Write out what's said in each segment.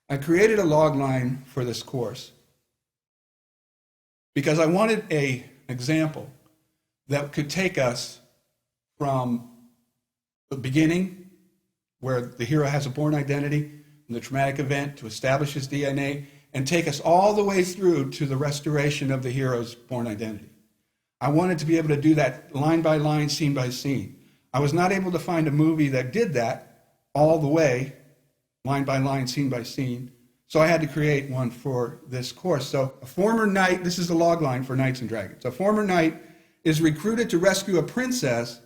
I created a log line for this course because I wanted an example that could take us from the beginning, where the hero has a born identity, and the traumatic event to establish his DNA, and take us all the way through to the restoration of the hero's born identity. I wanted to be able to do that line by line, scene by scene. I was not able to find a movie that did that all the way, line by line, scene by scene, so I had to create one for this course. So a former knight, this is the log line for Knights and Dragons. A former knight is recruited to rescue a princess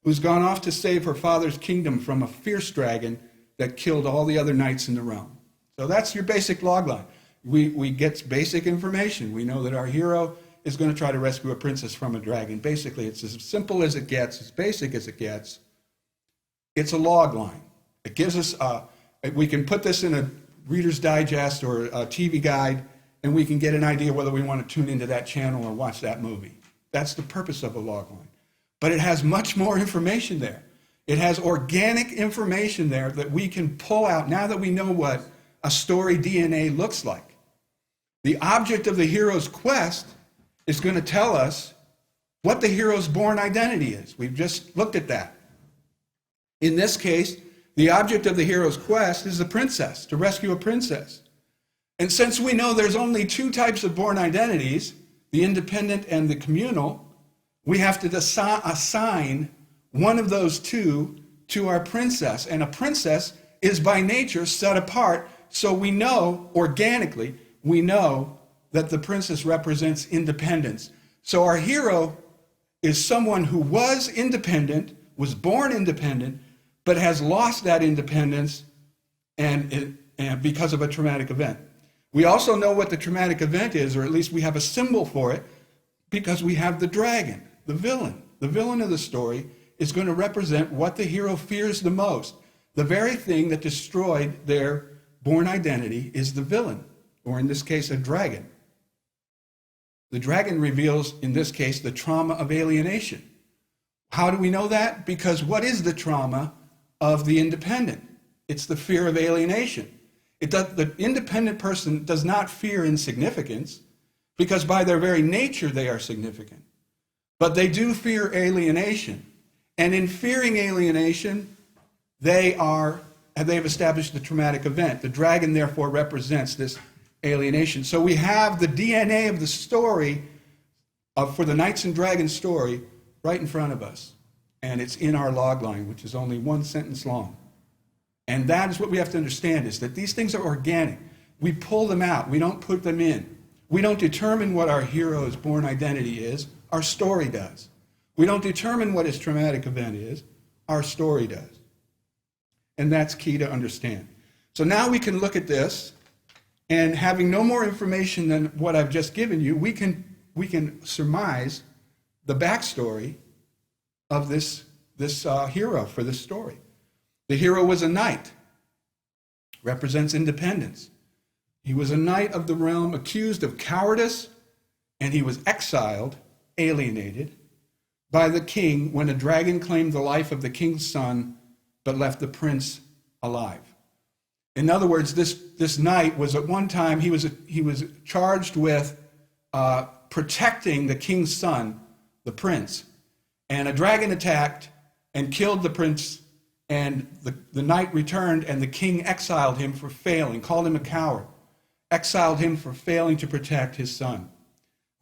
who's gone off to save her father's kingdom from a fierce dragon that killed all the other knights in the realm. So that's your basic log line. We get basic information. We know that our hero is going to try to rescue a princess from a dragon. Basically, it's as simple as it gets, as basic as it gets. It's a log line. It gives us, we can put this in a Reader's Digest or a TV guide, and we can get an idea whether we want to tune into that channel or watch that movie. That's the purpose of a log line. But it has much more information there. It has organic information there that we can pull out now that we know what a story DNA looks like. The object of the hero's quest is going to tell us what the hero's born identity is. We've just looked at that. In this case, the object of the hero's quest is the princess, to rescue a princess. And since we know there's only two types of born identities, the independent and the communal, we have to assign one of those two to our princess. And a princess is by nature set apart, so we know, organically, we know that the princess represents independence. So our hero is someone who was independent, was born independent, but has lost that independence and because of a traumatic event. We also know what the traumatic event is, or at least we have a symbol for it, because we have the dragon, the villain. The villain of the story is going to represent what the hero fears the most. The very thing that destroyed their born identity is the villain, or in this case, a dragon. The dragon reveals, in this case, the trauma of alienation. How do we know that? Because what is the trauma of the independent? It's the fear of alienation. The independent person does not fear insignificance, because by their very nature they are significant. But they do fear alienation. And in fearing alienation, they've established the traumatic event. The dragon, therefore, represents this alienation. So we have the DNA of the story for the Knights and Dragons story right in front of us. And it's in our log line, which is only one sentence long. And that is what we have to understand, is that these things are organic. We pull them out. We don't put them in. We don't determine what our hero's born identity is. Our story does. We don't determine what his traumatic event is. Our story does. And that's key to understand. So now we can look at this, and having no more information than what I've just given you, we can surmise the backstory of this hero for this story. The hero was a knight, represents independence. He was a knight of the realm accused of cowardice, and he was exiled, alienated, by the king when a dragon claimed the life of the king's son, but left the prince alive. In other words, this knight was at one time, he was charged with protecting the king's son, the prince. And a dragon attacked and killed the prince, and the knight returned, and the king exiled him for failing, called him a coward, exiled him for failing to protect his son.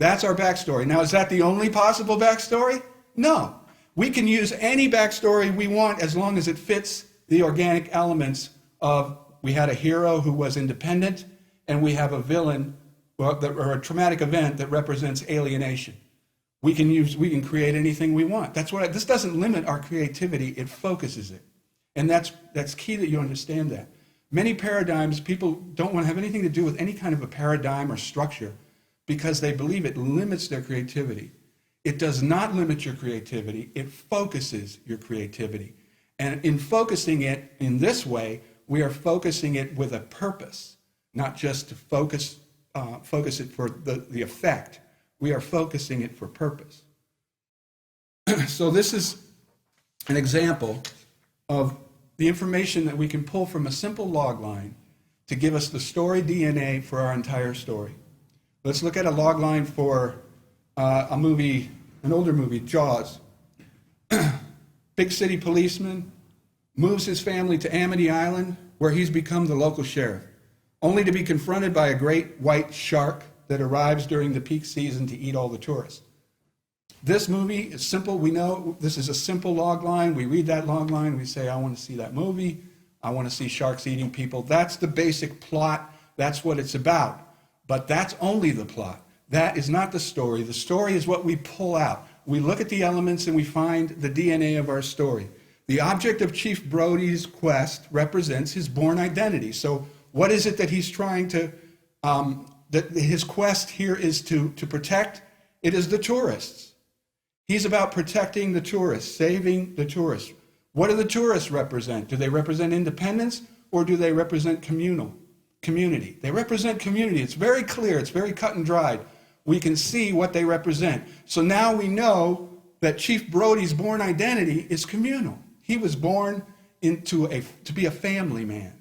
That's our backstory. Now, is that the only possible backstory? No. We can use any backstory we want as long as it fits the organic elements of, we had a hero who was independent, and we have a villain or a traumatic event that represents alienation. We can create anything we want. This doesn't limit our creativity, it focuses it. And that's key that you understand that. Many paradigms, people don't want to have anything to do with any kind of a paradigm or structure because they believe it limits their creativity. It does not limit your creativity, it focuses your creativity. And in focusing it in this way, we are focusing it with a purpose, not just to focus it for the effect. We are focusing it for purpose. So this is an example of the information that we can pull from a simple log line to give us the story DNA for our entire story. Let's look at a log line for a movie, an older movie, Jaws. Big city policeman moves his family to Amity Island, where he's become the local sheriff, only to be confronted by a great white shark that arrives during the peak season to eat all the tourists. This movie is simple. We know this is a simple log line. We read that log line. We say, I want to see that movie. I want to see sharks eating people. That's the basic plot. That's what it's about. But that's only the plot. That is not the story. The story is what we pull out. We look at the elements and we find the DNA of our story. The object of Chief Brody's quest represents his born identity. So what is it that he's trying to, that his quest here is to protect? It is the tourists. He's about protecting the tourists, saving the tourists. What do the tourists represent? Do they represent independence or do they represent community? They represent community. It's very clear. It's very cut and dried. We can see what they represent. So now we know that Chief Brody's born identity is communal. He was born to be a family man,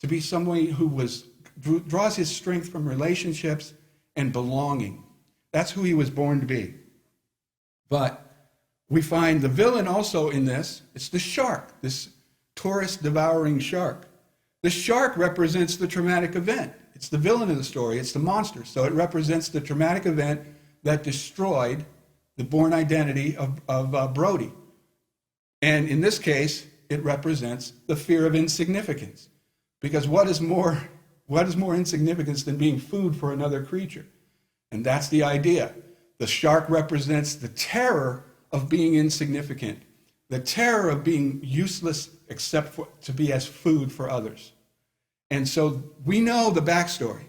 to be someone who draws his strength from relationships and belonging. That's who he was born to be. But we find the villain also in this. It's the shark, this tourist devouring shark. The shark represents the traumatic event. It's the villain of the story. It's the monster. So it represents the traumatic event that destroyed the born identity of Brody. And in this case, it represents the fear of insignificance. Because what is more insignificance than being food for another creature? And that's the idea. The shark represents the terror of being insignificant, the terror of being useless except to be as food for others. And so we know the backstory.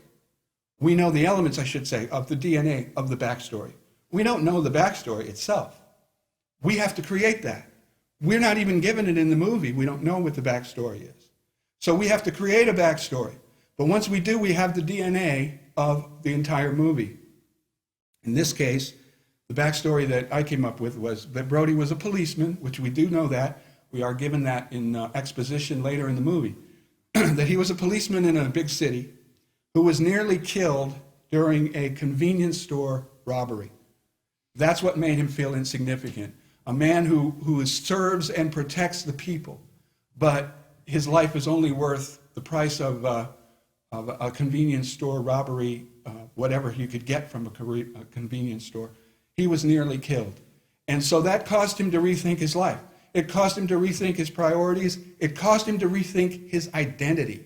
We know the elements, I should say, of the DNA of the backstory. We don't know the backstory itself. We have to create that. We're not even given it in the movie. We don't know what the backstory is. So we have to create a backstory. But once we do, we have the DNA of the entire movie. In this case, the backstory that I came up with was that Brody was a policeman, which we do know that. We are given that in exposition later in the movie. That he was a policeman in a big city who was nearly killed during a convenience store robbery. That's what made him feel insignificant. A man who serves and protects the people, but his life is only worth the price of a convenience store robbery, whatever you could get from a convenience store. He was nearly killed. And so that caused him to rethink his life. It caused him to rethink his priorities. It caused him to rethink his identity.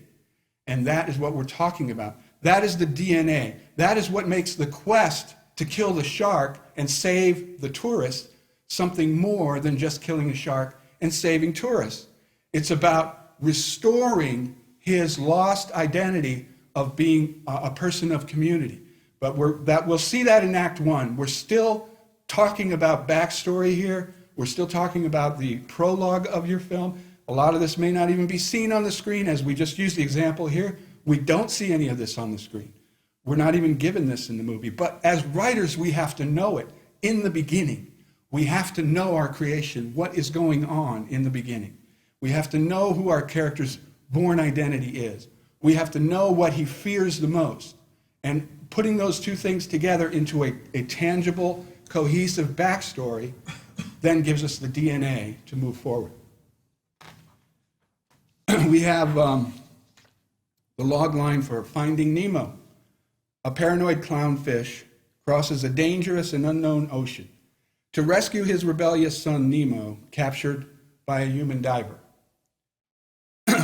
And that is what we're talking about. That is the DNA. That is what makes the quest to kill the shark and save the tourists something more than just killing a shark and saving tourists. It's about restoring his lost identity of being a person of community. But we'll see that in Act 1. We're still talking about backstory here. We're still talking about the prologue of your film. A lot of this may not even be seen on the screen, as we just used the example here. We don't see any of this on the screen. We're not even given this in the movie. But as writers, we have to know it in the beginning. We have to know our creation, what is going on in the beginning. We have to know who our character's born identity is. We have to know what he fears the most. And putting those two things together into a tangible, cohesive backstory then gives us the DNA to move forward. We have the log line for Finding Nemo. A paranoid clownfish crosses a dangerous and unknown ocean to rescue his rebellious son Nemo, captured by a human diver.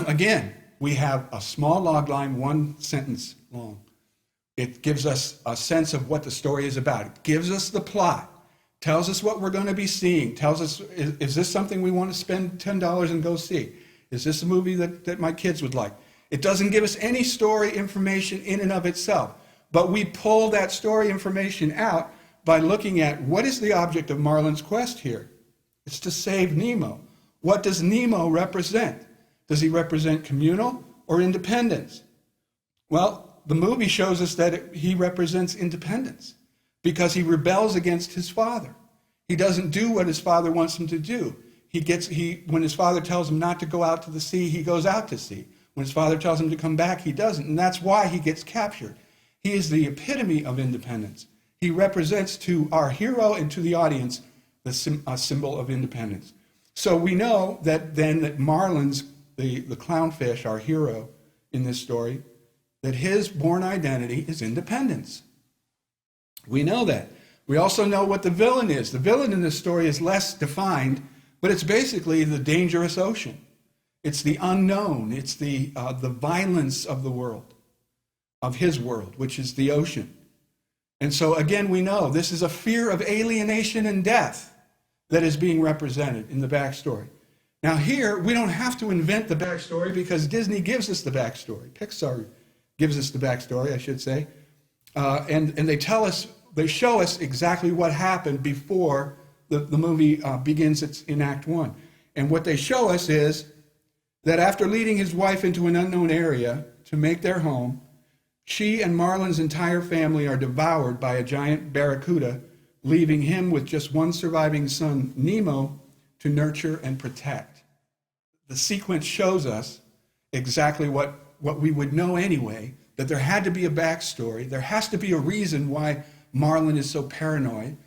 Again, we have a small log line, one sentence long. It gives us a sense of what the story is about. It gives us the plot, tells us what we're going to be seeing, tells us, is this something we want to spend $10 and go see? Is this a movie that my kids would like? It doesn't give us any story information in and of itself, but we pull that story information out by looking at what is the object of Marlin's quest here. It's to save Nemo. What does Nemo represent? Does he represent communal or independence? Well, the movie shows us that he represents independence because he rebels against his father. He doesn't do what his father wants him to do. When his father tells him not to go out to the sea, he goes out to sea. When his father tells him to come back, he doesn't. And that's why he gets captured. He is the epitome of independence. He represents to our hero and to the audience a symbol of independence. So we know that then that Marlin's, the clownfish, our hero in this story, that his born identity is independence. We know that. We also know what the villain is. The villain in this story is less defined, but it's basically the dangerous ocean. It's the unknown. It's the violence of the world, of his world, which is the ocean. And so again, we know this is a fear of alienation and death that is being represented in the backstory. Now here, we don't have to invent the backstory because Disney gives us the backstory. Pixar gives us the backstory, I should say. And they tell us, they show us exactly what happened before the movie begins in Act 1. And what they show us is that after leading his wife into an unknown area to make their home, she and Marlin's entire family are devoured by a giant barracuda, leaving him with just one surviving son, Nemo, to nurture and protect. The sequence shows us exactly what we would know anyway, that there had to be a backstory. There has to be a reason why Marlin is so paranoid.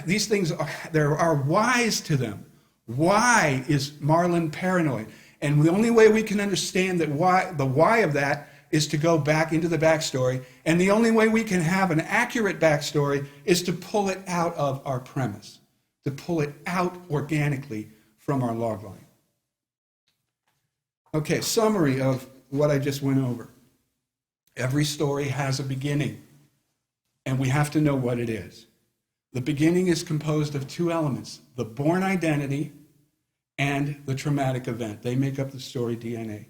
These things there are whys to them. Why is Marlin paranoid? And the only way we can understand the why of that is to go back into the backstory. And the only way we can have an accurate backstory is to pull it out of our premise, to pull it out organically from our logline. Okay, summary of what I just went over. Every story has a beginning, and we have to know what it is. The beginning is composed of two elements, the born identity and the traumatic event. They make up the story DNA.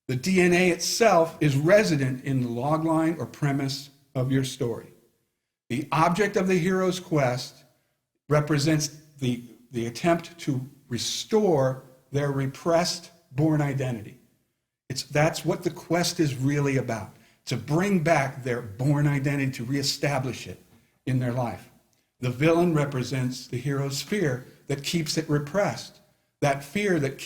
The DNA itself is resident in the logline or premise of your story. The object of the hero's quest represents the attempt to restore their repressed born identity. That's what the quest is really about, to bring back their born identity, to reestablish it in their life. The villain represents the hero's fear that keeps it repressed, that fear that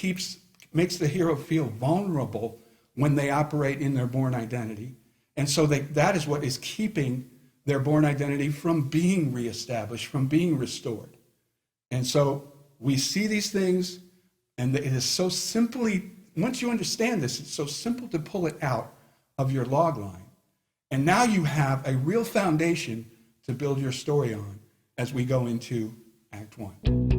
makes the hero feel vulnerable when they operate in their born identity. And so that is what is keeping their born identity from being reestablished, from being restored. And so we see these things, and it is so simply, once you understand this, it's so simple to pull it out of your log line. And now you have a real foundation to build your story on as we go into Act 1.